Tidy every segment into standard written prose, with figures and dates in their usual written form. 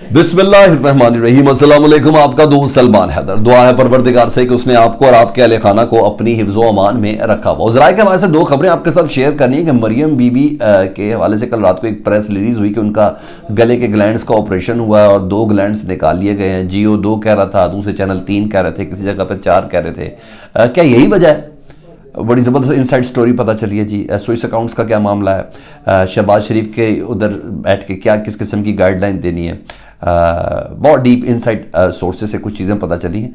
बिस्मिल्लाहिर्रहमानिर्रहीम। अस्सलाम वालेकुम। आपका दोस्त सलमान हैदर। दुआ है परवरदिगार से कि उसने आपको और आपके अहले खाना को अपनी हिफ्ज़ो अमान में रखा हुआ। उज़राए के हवाले से दो खबरें आपके साथ शेयर करनी है कि मरियम बीबी के हवाले से कल रात को एक प्रेस रिलीज़ हुई कि उनका गले के ग्लैंड्स का ऑपरेशन हुआ है और 2 ग्लैंड्स निकाल लिए गए हैं। जियो 2 कह रहा था, दूसरे चैनल 3 कह रहे थे, किसी जगह पर 4 कह रहे थे। क्या यही वजह है? बड़ी ज़बरदस्त इनसाइड स्टोरी पता चली है जी। स्विस अकाउंट्स का क्या मामला है, शहबाज शरीफ के उधर बैठ के क्या किस किस्म की गाइडलाइन देनी है, बहुत डीप इनसाइड सोर्सेज से कुछ चीज़ें पता चली हैं।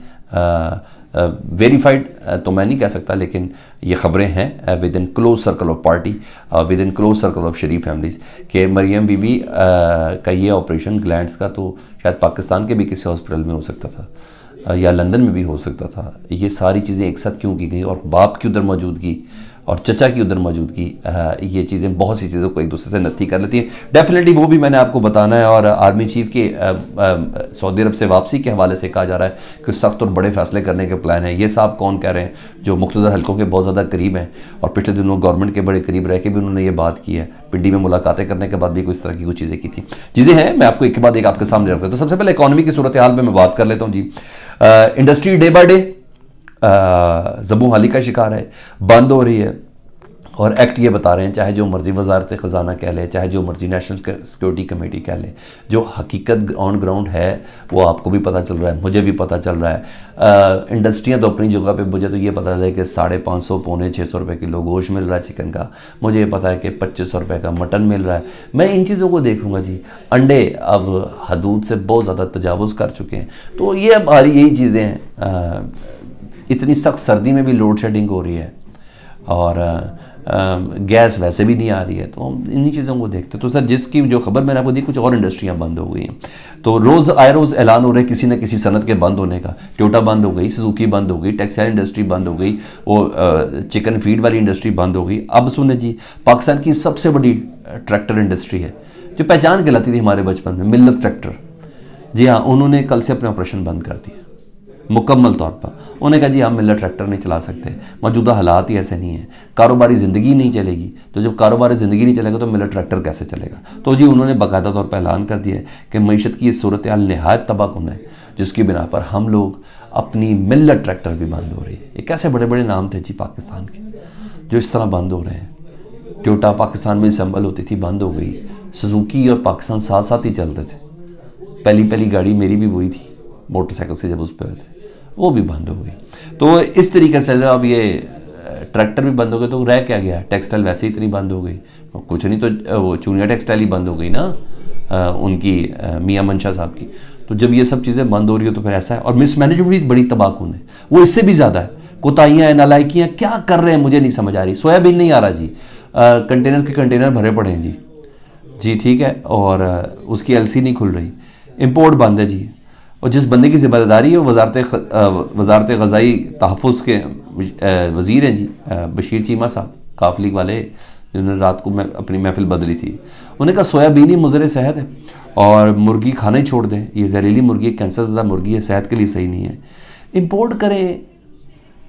वेरीफाइड तो मैं नहीं कह सकता, लेकिन ये ख़बरें हैं with in close circle of party, with in close circle of Sharif families के मरियम बीबी का ये ऑपरेशन ग्लैंड्स का तो शायद पाकिस्तान के भी किसी हॉस्पिटल में हो सकता था या लंदन में भी हो सकता था। ये सारी चीज़ें एक साथ क्यों की गई और बाप की उधर मौजूदगी और चचा की उधर मौजूदगी, ये चीज़ें बहुत सी चीज़ों को एक दूसरे से नत्थी कर लेती हैं। डेफिनेटली वो भी मैंने आपको बताना है। और आर्मी चीफ के सऊदी अरब से वापसी के हवाले से कहा जा रहा है कि सख्त और बड़े फैसले करने के प्लान है। ये साहब कौन कह रहे हैं जो मुख्तदर हल्कों के बहुत ज़्यादा करीब हैं और पिछले दिनों गवर्नमेंट के बड़े करीब रह के भी उन्होंने ये बात की है। पिंडी में मुलाकातें करने के बाद भी कुछ तरह की कुछ चीज़ें की थी। चीज़ें हैं, मैं आपको एक के बाद एक आपके सामने रखता हूँ। तो सबसे पहले इकॉनमी की सूरत हाल में मैं बात कर लेता हूँ जी। इंडस्ट्री डे बाय डे ज़बू हाली का शिकार है, बंद हो रही है। और एक्ट ये बता रहे हैं, चाहे जो मर्जी वजारत ख़जाना कह ले, चाहे जो मर्जी नेशनल सिक्योरिटी कमेटी कह ले, जो हकीकत ऑन ग्राउंड है वो आपको भी पता चल रहा है, मुझे भी पता चल रहा है। इंडस्ट्रियाँ तो अपनी जगह पे, मुझे तो ये पता चला है कि 550 पौने 600 रुपये किलो गोश्त मिल रहा है चिकन का। मुझे ये पता है कि 2500 रुपये का मटन मिल रहा है। मैं इन चीज़ों को देखूँगा जी। अंडे अब हदूद से बहुत ज़्यादा तजावुज़ कर चुके हैं। तो ये अब हमारी यही चीज़ें हैं। इतनी सख्त सर्दी में भी लोड शेडिंग हो रही है और गैस वैसे भी नहीं आ रही है। तो हम इन्हीं चीज़ों को देखते। तो सर, जिसकी जो खबर मैंने आपको दी, कुछ और इंडस्ट्रियां बंद हो गई हैं। तो रोज़ आए रोज़ ऐलान हो रहा है किसी न किसी सनत के बंद होने का। टोयोटा बंद हो गई, सुजुकी बंद हो गई, टेक्सटाइल इंडस्ट्री बंद हो गई, वो चिकन फीड वाली इंडस्ट्री बंद हो गई। अब सुने जी, पाकिस्तान की सबसे बड़ी ट्रैक्टर इंडस्ट्री है जो पहचान कहलाती थी हमारे बचपन में, मिल्लत ट्रैक्टर। जी हाँ, उन्होंने कल से अपने ऑपरेशन बंद कर दिया मुकम्मल तौर पर। उन्होंने कहा जी हम मिल्लत ट्रैक्टर नहीं चला सकते, मौजूदा हालात ही ऐसे नहीं है, कारोबारी ज़िंदगी नहीं चलेगी। तो जब कारोबारी ज़िंदगी नहीं चलेगा तो मिल्लत ट्रैक्टर कैसे चलेगा? तो जी उन्होंने बाकायदा तौर पर ऐलान कर दिया है कि मईशत की ये सूरत हाल नहायत तबाहकुन है, जिसकी बिना पर हम लोग अपनी मिल्लत ट्रैक्टर भी बंद हो रही है। ये कैसे बड़े बड़े नाम थे जी पाकिस्तान के जो इस तरह बंद हो रहे हैं। टोयोटा पाकिस्तान में असम्बल होती थी, बंद हो गई। सुजुकी और पाकिस्तान साथ साथ ही चलते थे। पहली गाड़ी मेरी भी वही थी, मोटरसाइकिल से जब उस पर थे, वो भी बंद हो गई। तो इस तरीके से अब ये ट्रैक्टर भी बंद हो गए तो रह क्या गया? टेक्सटाइल वैसे ही इतनी बंद हो गई, कुछ नहीं तो वो चूनिया टेक्सटाइल ही बंद हो गई ना, उनकी मियां मंशा साहब की। तो जब ये सब चीज़ें बंद हो रही हो तो फिर ऐसा है। और मिसमैनेजमेंट भी बड़ी तबाहकुन है, वो इससे भी ज़्यादा है। कोताहियाँ हैं, नालायकियाँ क्या कर रहे हैं मुझे नहीं समझ आ रही। सोयाबीन नहीं आ रहा जी, कंटेनर के कंटेनर भरे पड़े हैं जी ठीक है, और उसकी एलसी नहीं खुल रही, इम्पोर्ट बंद है जी। और जिस बंदे की जिम्मेदारी है वो वजारत ग़ज़ाई तहफ़्फ़ुज़ के वज़ीर हैं जी, बशीर चीमा साहब, काफ लीग वाले, जिन्होंने रात को मैं अपनी महफिल बदली थी। उन्होंने कहा सोयाबीन ही मुज़र सेहत है और मुर्गी खाना ही छोड़ दें। ये जहरीली मुर्गी है, कैंसर ज़दा मुर्गी है, सेहत के लिए सही नहीं है। इम्पोर्ट करें,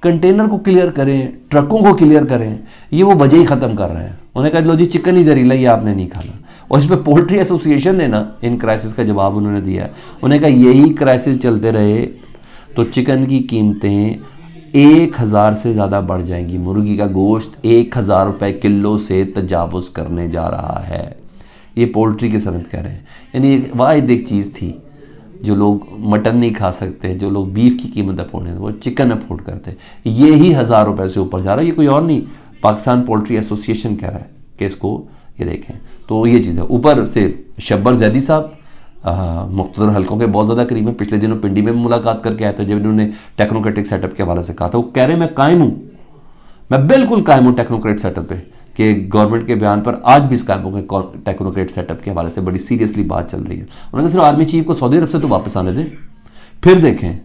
कंटेनर को क्लियर करें, ट्रकों को क्लियर करें, ये वो वजह ही ख़त्म कर रहे हैं। उन्होंने कहा लो जी चिकन ही जहरीला, ये आपने नहीं खाना। और इस पर पोल्ट्री एसोसिएशन ने ना इन क्राइसिस का जवाब उन्होंने दिया है। उन्होंने कहा यही क्राइसिस चलते रहे तो चिकन की कीमतें 1000 से ज़्यादा बढ़ जाएंगी। मुर्गी का गोश्त 1000 रुपये किलो से तजावुज़ करने जा रहा है। ये पोल्ट्री के सनत कह रहे हैं। यानी वाहिद एक चीज़ थी, जो लोग मटन नहीं खा सकते, जो लोग बीफ की कीमत अफोर्ड नहीं, वो चिकन अफोर्ड करते, ये ही 1000 रुपये से ऊपर जा रहा है। ये कोई और नहीं, पाकिस्तान पोल्ट्री एसोसिएशन कह रहा है कि इसको ये देखें। तो ये चीज़ है। ऊपर से शब्बर जैदी साहब मुख्तदर हल्कों के बहुत ज़्यादा करीब हैं। पिछले दिनों पिंडी में मुलाकात करके आए थे, जब इन्होंने टेक्नोक्रेटिक सेटअप के हवाले से कहा था। वो कह रहे हैं मैं कायम हूँ, मैं बिल्कुल कायम हूँ टेक्नोक्रेट सेटअप पे, कि गवर्नमेंट के बयान पर आज भी इस कायम हो गए। टेक्नोक्रेट सेटअप के हवाले से बड़ी सीरियसली बात चल रही है। उन्होंने सिर्फ आर्मी चीफ को सऊदी अरब से तो वापस आने दें, फिर देखें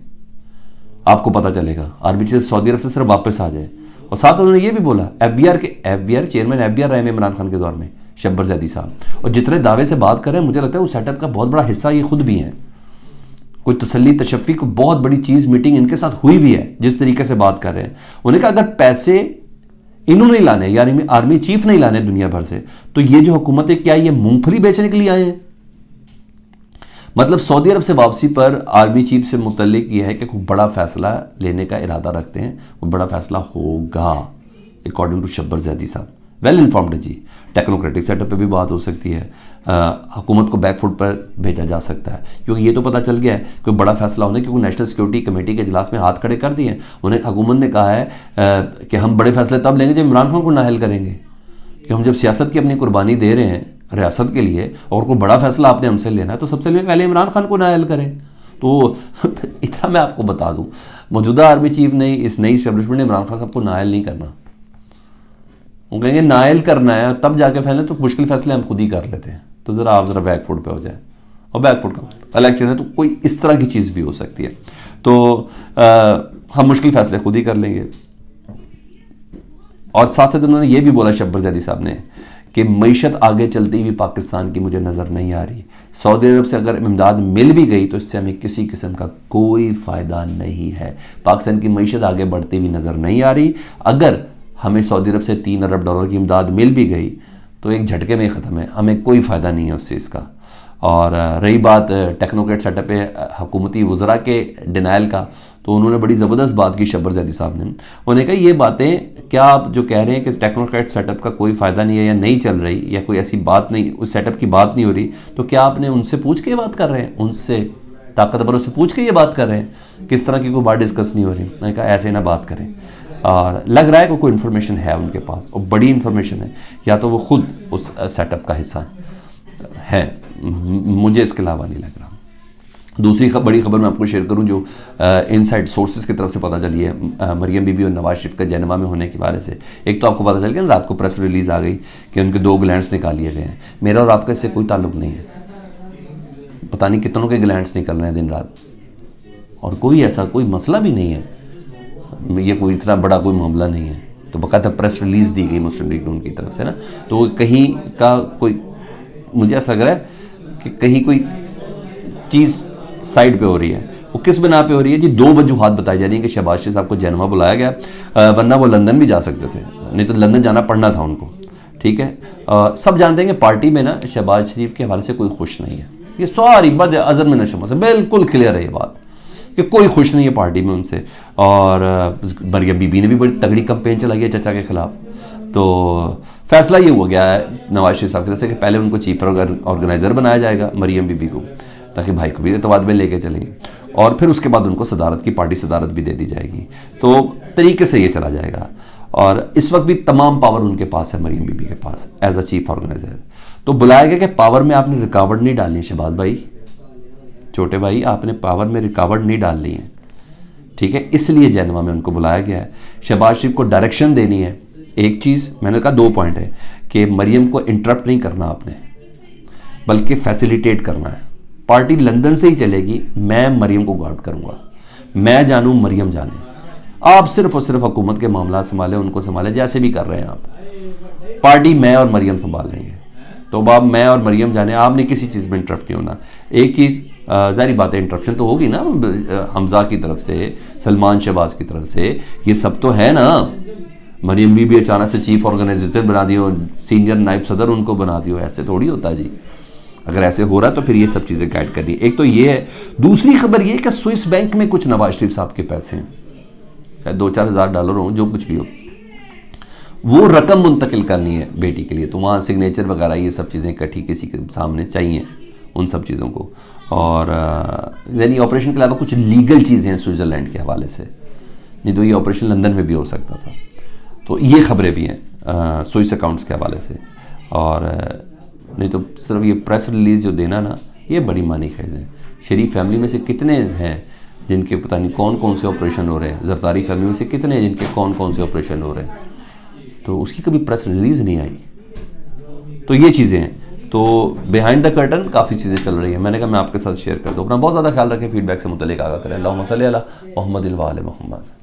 आपको पता चलेगा। आर्मी चीफ सऊदी अरब से सिर्फ वापस आ जाए। और साथ उन्होंने ये भी बोला, एफबीआर चेयरमैन एफबीआर रहे इमरान खान के दौर में शब्बर जैदी साहब, और जितने दावे से बात करें मुझे लगता है उस सेटअप का बहुत बड़ा हिस्सा ये खुद भी है। कोई तसल्ली तशफ़ी को बहुत बड़ी चीज़ मीटिंग इनके साथ हुई भी है, जिस तरीके से बात कर रहे हैं। उन्होंने कहा अगर पैसे इन्होंने नहीं लाने, यानी आर्मी चीफ नहीं लाने दुनिया भर से, तो ये जो हुकूमत है क्या ये मूंगफली बेचने के लिए आए हैं? मतलब सऊदी अरब से वापसी पर आर्मी चीफ से मुतल्लिक यह है कि खूब बड़ा फैसला लेने का इरादा रखते हैं, वो बड़ा फैसला होगा अकॉर्डिंग टू शब्बर जैदी साहब। वेल इन्फॉर्म्ड है जी। टेक्नोक्रेटिक सेटअप पे भी बात हो सकती है, हुकूमत को बैकफुट पर भेजा जा सकता है, क्योंकि ये तो पता चल गया है कोई बड़ा फैसला होने, क्योंकि नेशनल सिक्योरिटी कमेटी के इजलास में हाथ खड़े कर दिए। उन्हें हुकूमत ने कहा है कि हम बड़े फैसले तब लेंगे जब इमरान खान को नाअहल करेंगे, कि हम जब सियासत की अपनी कुर्बानी दे रहे हैं रियासत के लिए और कोई बड़ा फैसला आपने हमसे लेना है तो सबसे पहले इमरान खान को नाअहल करें। तो इतना मैं आपको बता दूं, मौजूदा आर्मी चीफ ने, इस नई एस्टेब्लिशमेंट ने इमरान खान साहब को नाअहल नहीं करना। वो कहेंगे नाअहल करना है तब जाके फैसले, तो मुश्किल फैसले हम खुद ही कर लेते हैं, तो ज़रा आप ज़रा बैकफुट पे हो जाए। और बैकफुट का इलेक्शन है तो कोई इस तरह की चीज़ भी हो सकती है, तो हम मुश्किल फैसले खुद ही कर लेंगे। और साथ साथ उन्होंने ये भी बोला शब्बर जैदी साहब ने कि मईशत आगे चलती हुई पाकिस्तान की मुझे नज़र नहीं आ रही। सऊदी अरब से अगर इमदाद मिल भी गई तो इससे हमें किसी किस्म का कोई फ़ायदा नहीं है। पाकिस्तान की मईशत आगे बढ़ती हुई नज़र नहीं आ रही। अगर हमें सऊदी अरब से $3 अरब की इमदाद मिल भी गई तो एक झटके में ख़त्म है, हमें कोई फ़ायदा नहीं है उस चीज़ का। और रही बात टेक्नोक्रेट सेटअप पे हुकूमती वज़रा के डिनाइल का, तो उन्होंने बड़ी ज़बरदस्त बात की शब्बर जैदी साहब ने। उन्होंने कहा ये बातें क्या आप जो कह रहे हैं कि टेक्नोक्रेट सेटअप का कोई फ़ायदा नहीं है या नहीं चल रही या कोई ऐसी बात नहीं, उस सेटअप की बात नहीं हो रही, तो क्या आपने उनसे पूछ के ये बात कर रहे हैं, उनसे ताकतवरों से पूछ के ये बात कर रहे हैं, किस तरह की कोई बात डिस्कस नहीं हो रही। मैंने कहा ऐसे ना बात करें। और लग रहा है कि कोई इन्फॉर्मेशन है उनके पास और बड़ी इन्फॉर्मेशन है, या तो वो खुद उस सेटअप का हिस्सा है, मुझे इसके अलावा नहीं लग रहा। दूसरी बड़ी खबर मैं आपको शेयर करूं जो इनसाइड सोर्सेज की तरफ से पता चली है मरियम बीबी और नवाज शरीफ का जनमा में होने के बारे से। एक तो आपको पता चल गया ना, रात को प्रेस रिलीज़ आ गई कि उनके 2 ग्लैंड्स निकाल लिए गए हैं। मेरा और आपका इससे कोई ताल्लुक नहीं है, पता नहीं कितनों के ग्लैंड्स निकल रहे हैं दिन रात, और कोई ऐसा कोई मसला भी नहीं है, ये कोई इतना बड़ा कोई मामला नहीं है। तो बाकायदा प्रेस रिलीज़ दी गई मुस्लिम लीग उनकी तरफ से ना, तो कहीं का कोई, मुझे ऐसा लग रहा है कि कहीं कोई चीज़ साइड पे हो रही है। वो किस बिना पे हो रही है जी? 2 वजूहात बताई जा रही हैं कि शहबाज शरीफ साहब को जनमा बुलाया गया, वरना वो लंदन भी जा सकते थे, नहीं तो लंदन जाना पड़ना था उनको। ठीक है, सब जानते हैं कि पार्टी में ना शहबाज शरीफ के हवाले से कोई खुश नहीं है, ये सारी बद अज़र में नशमा से बिल्कुल क्लियर है ये बात कि कोई खुश नहीं है पार्टी में उनसे। और मरियम बीबी ने भी बड़ी तगड़ी कंपेन चलाई है चचा के खिलाफ। तो फैसला ये हो गया है नवाज शरीफ साहब की तरफ से कि पहले उनको चीफ ऑर्गेनाइज़र बनाया जाएगा मरियम बीबी को, ताकि भाई को भी एतवाद में लेके चलेंगे, और फिर उसके बाद उनको सदारत की, पार्टी सदारत भी दे दी जाएगी। तो तरीके से ये चला जाएगा। और इस वक्त भी तमाम पावर उनके पास है, मरियम बीबी के पास एज अ चीफ ऑर्गेनाइजर। तो बुलाया गया कि पावर में आपने रुकावट नहीं डालनी शहबाज भाई, छोटे भाई आपने पावर में रुकावट नहीं डालनी है। ठीक है, इसलिए जैनमा में उनको बुलाया गया है। शहबाज शरीफ को डायरेक्शन देनी है। एक चीज़ मैंने कहा 2 पॉइंट है कि मरियम को इंटरप्ट नहीं करना आपने, बल्कि फैसिलिटेट करना है। पार्टी लंदन से ही चलेगी, मैं मरियम को गार्ड करूंगा, मैं जानूं मरियम जाने। आप सिर्फ और सिर्फ हुकूमत के मामला संभालें, उनको संभालें जैसे भी कर रहे हैं आप। पार्टी मैं और मरियम संभाल लेंगे। तो अब मैं और मरियम जाने, आपने किसी चीज़ में इंटरप्ट नहीं होना। एक चीज़ ज़ाहिर बात है इंटरप्शन तो होगी ना, हमजा की तरफ से, सलमान शहबाज की तरफ से, ये सब तो है ना। मरियम बीबी अचानक से चीफ ऑर्गेनाइजेशन बना दियो, सीनियर नायब सदर उनको बना दियो, ऐसे थोड़ी होता जी। अगर ऐसे हो रहा है तो फिर ये सब चीज़ें गाइड कर दी। एक तो ये है। दूसरी खबर ये कि स्विस बैंक में कुछ नवाज शरीफ साहब के पैसे हैं, शायद $2-4 हो, जो कुछ भी हो, वो रकम मुंतकिल करनी है बेटी के लिए। तो वहाँ सिग्नेचर वगैरह ये सब चीज़ें इकट्ठी किसी के सामने चाहिए, उन सब चीज़ों को। और यानी ऑपरेशन के अलावा कुछ लीगल चीज़ें हैं स्विट्ज़रलैंड के हवाले से, नहीं तो ये ऑपरेशन लंदन में भी हो सकता था। तो ये खबरें भी हैं स्विस अकाउंट्स के हवाले से। और नहीं तो सिर्फ ये प्रेस रिलीज़ जो देना ना, ये बड़ी मानी खेज है। शरीफ फैमिली में से कितने हैं जिनके पता नहीं कौन कौन से ऑपरेशन हो रहे हैं, जरदारी फैमिली में से कितने हैं जिनके कौन कौन से ऑपरेशन हो रहे हैं, तो उसकी कभी प्रेस रिलीज़ नहीं आई। तो ये चीज़ें हैं। तो बिहाइंड द कर्टन काफ़ी चीज़ें चल रही हैं। मैंने कहा मैं आपके साथ शेयर कर दूँ। अपना बहुत ज़्यादा ख्याल रखें, फीडबैक से मुतल्लिक आगा करें। अल्लाहुम्मा सल्ली अला मुहम्मद व आले मुहम्मद।